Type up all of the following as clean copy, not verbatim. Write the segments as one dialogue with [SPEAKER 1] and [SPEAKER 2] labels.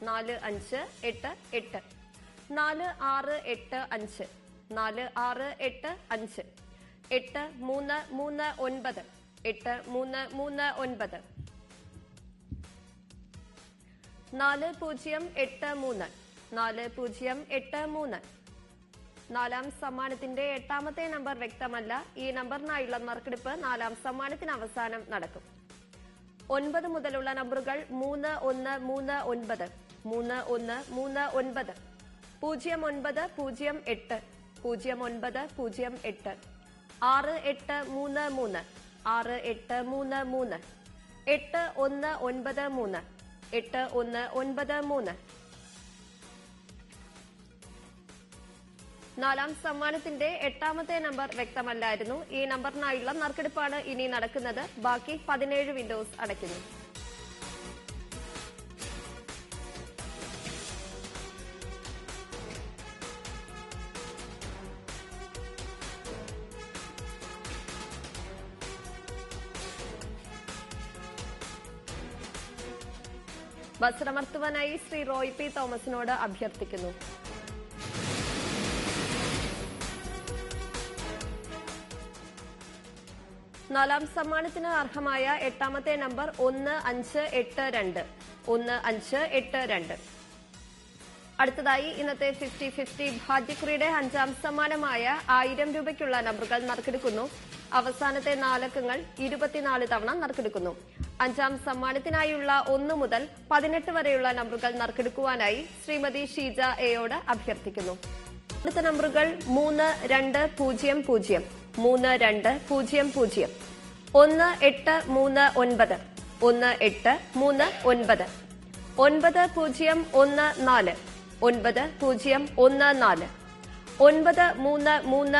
[SPEAKER 1] 4588 4685 4685 8339 8339 4083 4083 നാലാം സമ്മാനത്തിന്റെ എട്ടാമത്തെ നമ്പർ വ്യക്തമല്ല. ഈ നമ്പറിനായുള്ള നറുക്കെടുപ്പ് നാലാം സമ്മാനത്തിന് അവസാനം നടക്കും. 9 മുതലുള്ള നമ്പറുകൾ 3139 3139 0908 0908 6833 6833 8193 8193. നാലാം സമ്മാനത്തിന്റെ എട്ടാമത്തെ നമ്പർ വ്യക്തമല്ലായിരുന്നു. ഈ നമ്പറിനായുള്ള നറുക്കെടുപ്പാണ് ഇനി നടക്കുന്നത്. ബാക്കി 17 വിൻഡോസ് അടയ്ക്കുന്നു. ബസ്സമർത്തുവാനായി ശ്രീ റോയ് പി തോമസിനോട് അഭ്യർത്ഥിക്കുന്നു. നാലാം സമ്മാനത്തിന് അർഹമായ എട്ടാമത്തെ നമ്പർ 1582 1582. അടുത്തതായി ഇന്നത്തെ 50-50 ഭാഗ്യക്കുറിയുടെ അഞ്ചാം സമ്മാനമായ 1000 രൂപയ്ക്കുള്ള നമ്പറുകൾ നറുക്കെടുക്കുന്നു. അവസാനത്തെ നാലക്കങ്ങൾ 24 തവണ നറുക്കെടുക്കുന്നു. അഞ്ചാം സമ്മാനത്തിനായുള്ള 1 മുതൽ 18 വരെയുള്ള നമ്പറുകൾ നറുക്കെടുക്കുവാനായി ശ്രീമതി ഷീജ എയോട് അഭ്യർത്ഥിക്കുന്നു. അടുത്ത നമ്പറുകൾ 3200 3200 1839 1839 9014 9014 9335 9335 6222 6222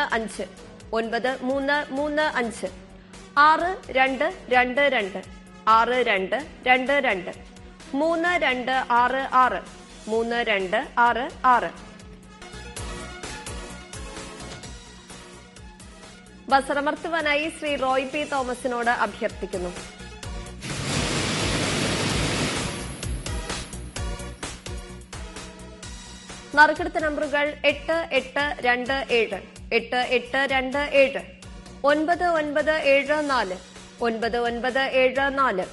[SPEAKER 1] 3266 3266. ബസ്സമർത്തുവാനായി ശ്രീ റോയ് പി തോമസിനോട് അഭ്യർത്ഥിക്കുന്നു. നറുക്കെടുത്ത നമ്പറുകൾ 8827 8827 9974 9974 5231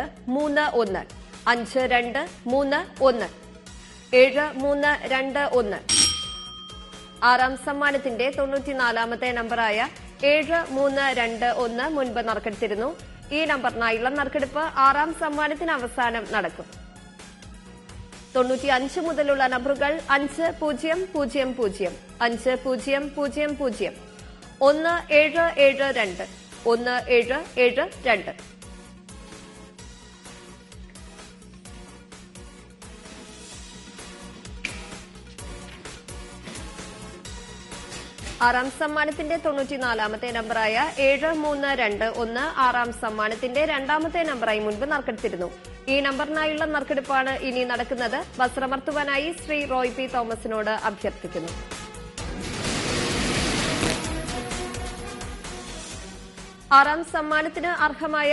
[SPEAKER 1] 5231 7321. ആറാം സമ്മാനത്തിന്റെ 94ാമത്തെ നമ്പറായ 7321 മുൻപ് നറുക്കെടുത്തിരുന്നു. ഈ നമ്പറിനായുള്ള നറുക്കെടുപ്പ് ആറാം സമ്മാനത്തിന് അവസാനം നടക്കും. 95 മുതലുള്ള നമ്പറുകൾ 5000 5000 5000 1772 1772. ആറാം സമ്മാനത്തിന്റെ 94ാമത്തെ നമ്പറായ 7321 ആറാം സമ്മാനത്തിന്റെ രണ്ടാമത്തെ നമ്പറായി മുൻപ് നറുക്കെടുത്തിരുന്നു. ഈ നമ്പറിനായുള്ള നറുക്കെടുപ്പാണ് ഇനി നടക്കുന്നത്. ബസ്സമർത്തുവാനായി ശ്രീ റോയ് പി തോമസിനോട് അഭ്യർത്ഥിക്കുന്നു. ആറാം സമ്മാനത്തിന് അർഹമായ